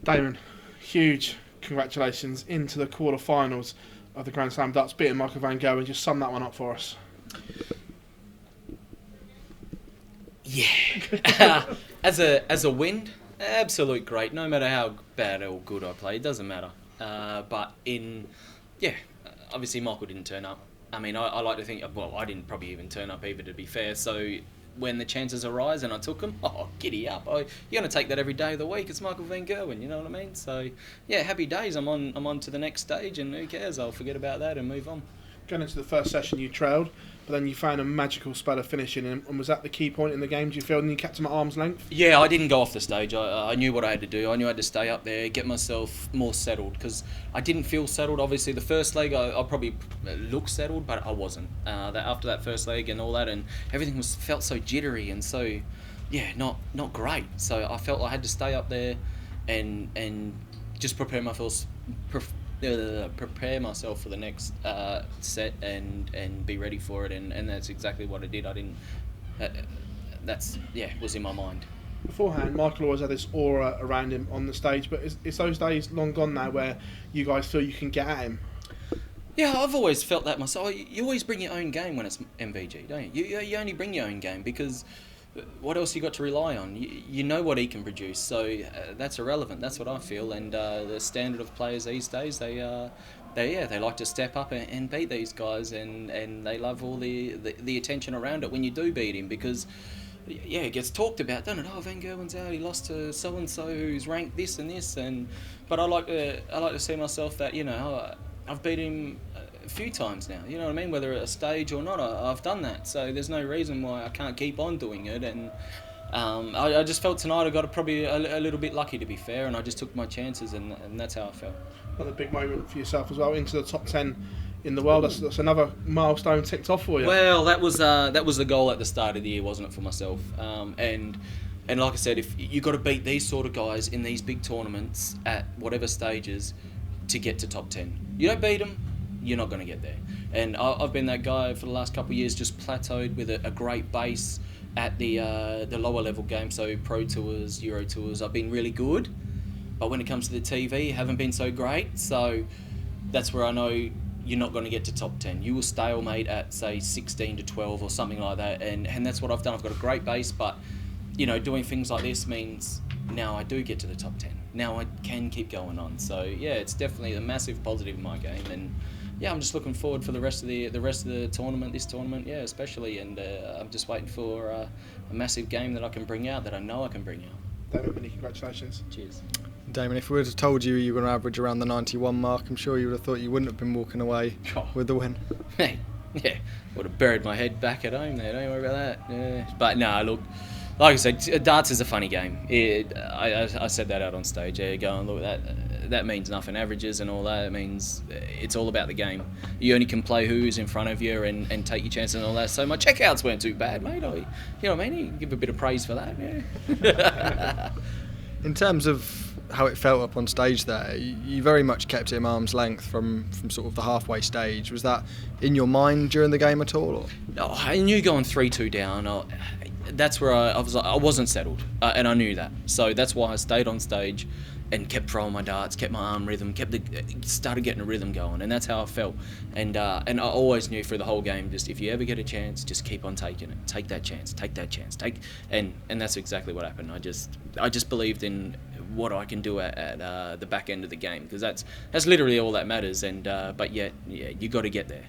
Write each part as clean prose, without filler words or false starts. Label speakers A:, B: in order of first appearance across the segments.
A: Damon, huge congratulations into the quarterfinals of the Grand Slam Darts, beating Michael van Gerwen. Just sum that one up for us.
B: Yeah. as a win, absolute great. No matter how bad or good I play, it doesn't matter. But obviously Michael didn't turn up. I mean, I like to think, well, I didn't probably even turn up either, to be fair. So when the chances arise and I took them, giddy up. You're going to take that every day of the week. It's Michael van Gerwen, you know what I mean? So, yeah, happy days. I'm on to the next stage, and who cares? I'll forget about that and move on.
A: Going into the first session, you trailed, but then you found a magical spell of finishing, and was that the key point in the game? Do you feel? And you kept him at arm's length?
B: Yeah, I didn't go off the stage. I knew what I had to do. I knew I had to stay up there, get myself more settled, because I didn't feel settled. Obviously, the first leg, I probably looked settled, but I wasn't. After that first leg and all that, and everything felt so jittery and so, not great. So I felt I had to stay up there and just prepare myself for the next set and be ready for it, and that's exactly what I did. I didn't. Was in my mind.
A: Beforehand, Michael always had this aura around him on the stage, but is those days long gone now where you guys feel you can get at him?
B: Yeah, I've always felt that myself. You always bring your own game when it's MVG, don't you? You only bring your own game, because what else you got to rely on? You know what he can produce, so that's irrelevant. That's what I feel. And the standard of players these days, they like to step up and beat these guys, and they love all the attention around it when you do beat him, because it gets talked about, doesn't it? Oh, Van Gerwen's out. He lost to so and so who's ranked this and this, but I like to see myself that I've beat him a few times now, you know what I mean? Whether at a stage or not, I've done that. So there's no reason why I can't keep on doing it. And I just felt tonight I got probably a little bit lucky, to be fair, and I just took my chances, and that's how I felt.
A: Another big moment for yourself as well, into the top 10 in the world. That's another milestone ticked off for you.
B: Well, that was the goal at the start of the year, wasn't it, for myself? And like I said, if you got to beat these sort of guys in these big tournaments at whatever stages to get to top 10. You don't beat them, you're not going to get there. And I've been that guy for the last couple of years, just plateaued with a great base at the lower level games, so Pro Tours, Euro Tours. I've been really good, but when it comes to the TV, haven't been so great. So that's where I know you're not going to get to top 10. You will stalemate at, say, 16 to 12 or something like that, and that's what I've done. I've got a great base, but doing things like this means now I do get to the top 10. Now I can keep going on. So yeah, it's definitely a massive positive in my game, and I'm just looking forward for the rest of the tournament, this tournament, especially, and I'm just waiting for a massive game that I can bring out, that I know I can bring out.
A: Damon, many congratulations.
B: Cheers.
C: Damon, if we would have told you were going to average around the 91 mark, I'm sure you would have thought you wouldn't have been walking away with the win.
B: Hey, yeah, would have buried my head back at home there, don't worry about that. Yeah. But no, look, like I said, darts is a funny game. I said that out on stage. Going, look, that means nothing. Averages and all that, it means it's all about the game. You only can play who's in front of you and take your chances and all that. So my checkouts weren't too bad, mate. You know what I mean? You can give a bit of praise for that, yeah.
C: In terms of how it felt up on stage there, you very much kept it at arm's length from sort of the halfway stage. Was that in your mind during the game at all? Or?
B: No, I knew going 3-2 down, that's where I wasn't settled, and I knew that. So that's why I stayed on stage and kept throwing my darts, kept my arm rhythm, started getting a rhythm going, and that's how I felt. And I always knew through the whole game, just if you ever get a chance, just keep on taking it. Take that chance, and that's exactly what happened. I just believed in what I can do at the back end of the game, because that's literally all that matters. And but yet, you got to get there.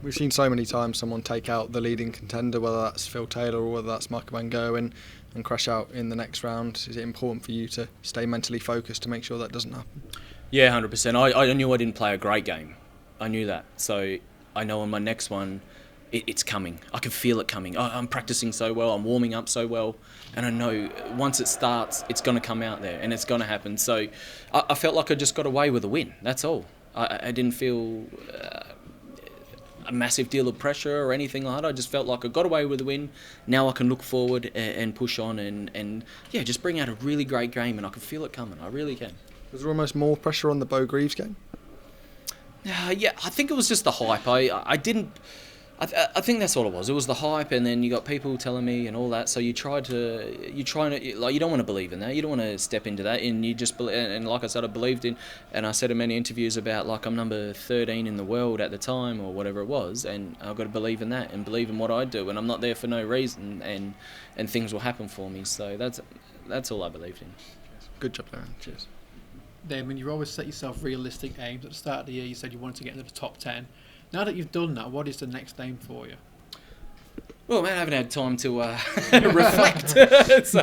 C: We've seen so many times someone take out the leading contender, whether that's Phil Taylor or whether that's Michael van Gerwen, and crash out in the next round. Is it important for you to stay mentally focused to make sure that doesn't happen?
B: Yeah, 100%. I knew I didn't play a great game. I knew that. So I know on my next one, it's coming. I can feel it coming. I'm practicing so well. I'm warming up so well. And I know once it starts, it's going to come out there and it's going to happen. So I felt like I just got away with a win. That's all. I didn't feel a massive deal of pressure or anything like that. I just felt like I got away with the win. Now I can look forward and push on and just bring out a really great game, and I can feel it coming. I really can.
C: Was there almost more pressure on the Bo Greaves game?
B: Yeah, I think it was just the hype. I didn't I think that's all it was. It was the hype, and then you got people telling me and all that. So you try to like, you don't want to believe in that. You don't want to step into that, and you just and like I said, I believed in, and I said in many interviews about, like, I'm number 13 in the world at the time or whatever it was, and I've got to believe in that and believe in what I do, and I'm not there for no reason, and things will happen for me. So that's all I believed in.
C: Good job, Darren. Cheers.
D: Damon, you always set yourself realistic aims. At the start of the year, you said you wanted to get into the top 10. Now that you've done that, what is the next aim for you?
B: Well, man, I haven't had time to reflect. So,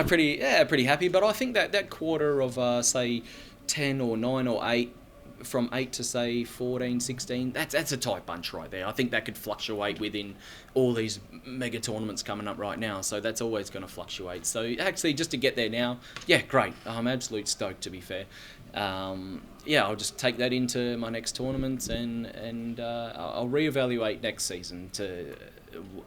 B: pretty happy. But I think that quarter of, say, 10 or 9 or 8, from 8 to, say, 14, 16, that's a tight bunch right there. I think that could fluctuate within all these mega tournaments coming up right now. So that's always going to fluctuate. So actually, just to get there now, yeah, great. I'm absolutely stoked, to be fair. I'll just take that into my next tournaments, and I'll reevaluate next season to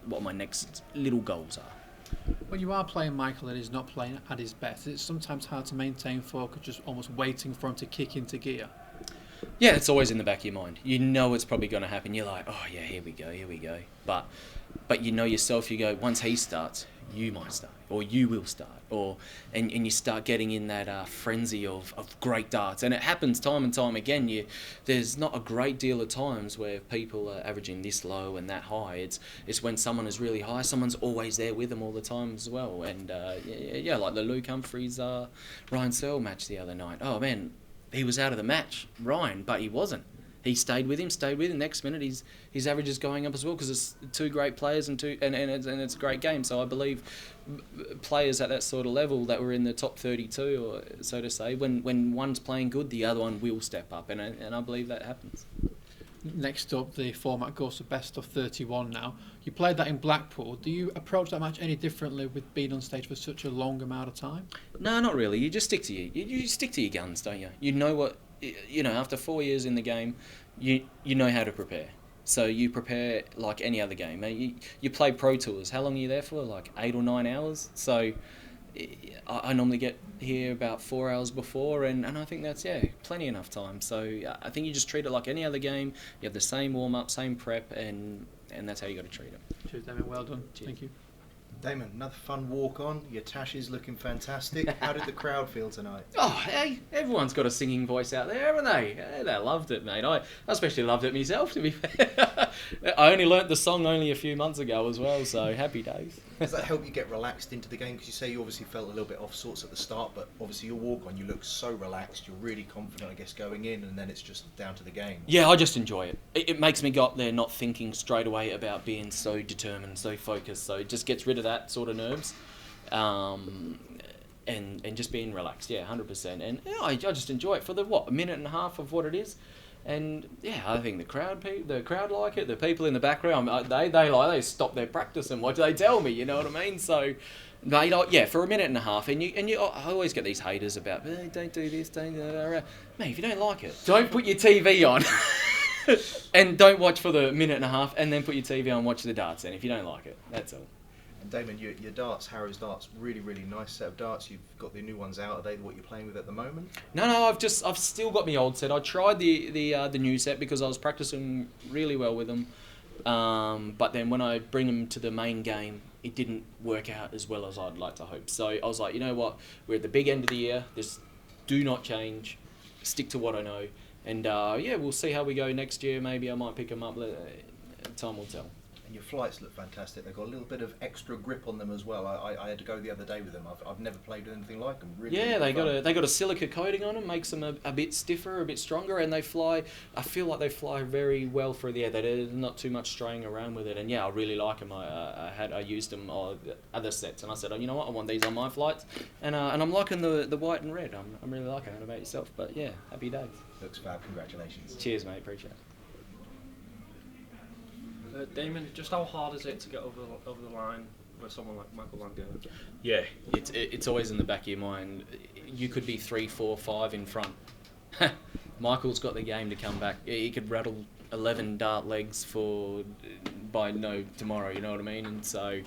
B: what my next little goals are.
D: When you are playing Michael and he's not playing at his best, it's sometimes hard to maintain focus, just almost waiting for him to kick into gear.
B: Yeah, it's always in the back of your mind. You know it's probably going to happen. You're like, oh yeah, here we go. But you know yourself, you go, once he starts, you might start, or you will start, and you start getting in that frenzy of great darts. And it happens time and time again. There's not a great deal of times where people are averaging this low and that high. It's when someone is really high, someone's always there with them all the time as well. And like the Luke Humphries Ryan Searle match the other night. Oh man, he was out of the match, Ryan, but he wasn't. He stayed with him. Next minute, his average is going up as well, because it's two great players and it's a great game. So I believe players at that sort of level that were in the top 32, or so to say, when one's playing good, the other one will step up, and I believe that happens.
D: Next up, the format goes to best of 31 now. You played that in Blackpool. Do you approach that match any differently with being on stage for such a long amount of time? No,
B: not really. You just stick to you stick to your guns, don't you? You know what. After 4 years in the game, you know how to prepare. So you prepare like any other game. You play Pro Tours. How long are you there for? Like 8 or 9 hours. So I normally get here about 4 hours before, and I think that's, plenty enough time. So I think you just treat it like any other game. You have the same warm-up, same prep, and that's how you got to treat it.
D: Cheers, Damon. Well done.
B: Cheers.
D: Thank you.
E: Damon, another fun walk on. Your tash is looking fantastic. How did the crowd feel tonight?
B: Oh, hey, everyone's got a singing voice out there, haven't they? Hey, they loved it, mate. I especially loved it myself, to be fair. I only learnt the song only a few months ago as well, so happy days.
E: Does that help you get relaxed into the game? Because you say you obviously felt a little bit off sorts at the start, but obviously your walk on, you look so relaxed. You're really confident, I guess, going in, and then it's just down to the game.
B: Yeah, I just enjoy it. It makes me go up there not thinking straight away about being so determined, so focused. So it just gets rid of that sort of nerves. And just being relaxed, 100%. And I just enjoy it for a minute and a half of what it is. And I think the crowd like it. The people in the background, they stop their practice and watch. They tell me, you know what I mean. So they like, for a minute and a half. And I always get these haters about, don't do this, don't do that. Mate, if you don't like it, don't put your TV on. And don't watch for the minute and a half, and then put your TV on and watch the darts. And if you don't like it, that's all.
E: And Damon, your darts, Harrow's darts, really, really nice set of darts. You've got the new ones out. Are they what you're playing with at the moment?
B: No, I've still got my old set. I tried the new set because I was practicing really well with them. But then when I bring them to the main game, it didn't work out as well as I'd like to hope. So I was like, you know what? We're at the big end of the year. Just do not change. Stick to what I know. And we'll see how we go next year. Maybe I might pick them up. Time will tell.
E: And your flights look fantastic. They've got a little bit of extra grip on them as well. I had to go the other day with them. I've never played with anything like them. Really,
B: they
E: really
B: got a silica coating on them, makes them a bit stiffer, a bit stronger, and they fly. I feel like they fly very well through the air. There's not too much straying around with it, and I really like them. I used them on other sets, and I said, you know what, I want these on my flights, and I'm liking the white and red. I'm really liking it. How about yourself? But happy days.
E: Looks fab. Congratulations.
B: Cheers, mate. Appreciate it.
F: Damon, just how hard is it to get over the line with someone like Michael van Gerwen?
B: Yeah, it's always in the back of your mind. You could be 3, 4, 5 in front. Michael's got the game to come back. He could rattle 11 dart legs by tomorrow. You know what I mean? And so,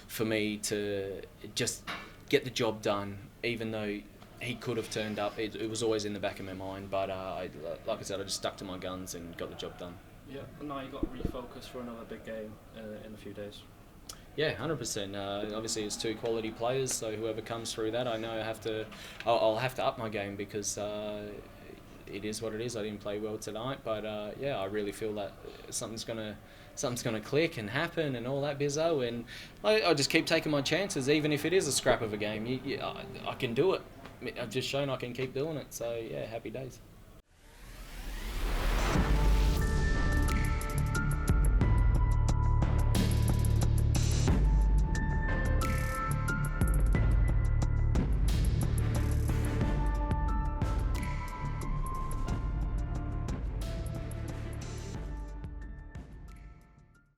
B: for me to just get the job done, even though he could have turned up, it was always in the back of my mind. But like I said, I just stuck to my guns and got the job done.
F: Yeah, and now you've got to refocus for another big game in a few days.
B: Yeah, 100%. Obviously, it's 2 quality players, so whoever comes through that, I know I'll have to up my game because it is what it is. I didn't play well tonight, but yeah, I really feel that something's gonna click and happen and all that bizzo, and I just keep taking my chances, even if it is a scrap of a game. I can do it. I've just shown I can keep doing it. So yeah, happy days.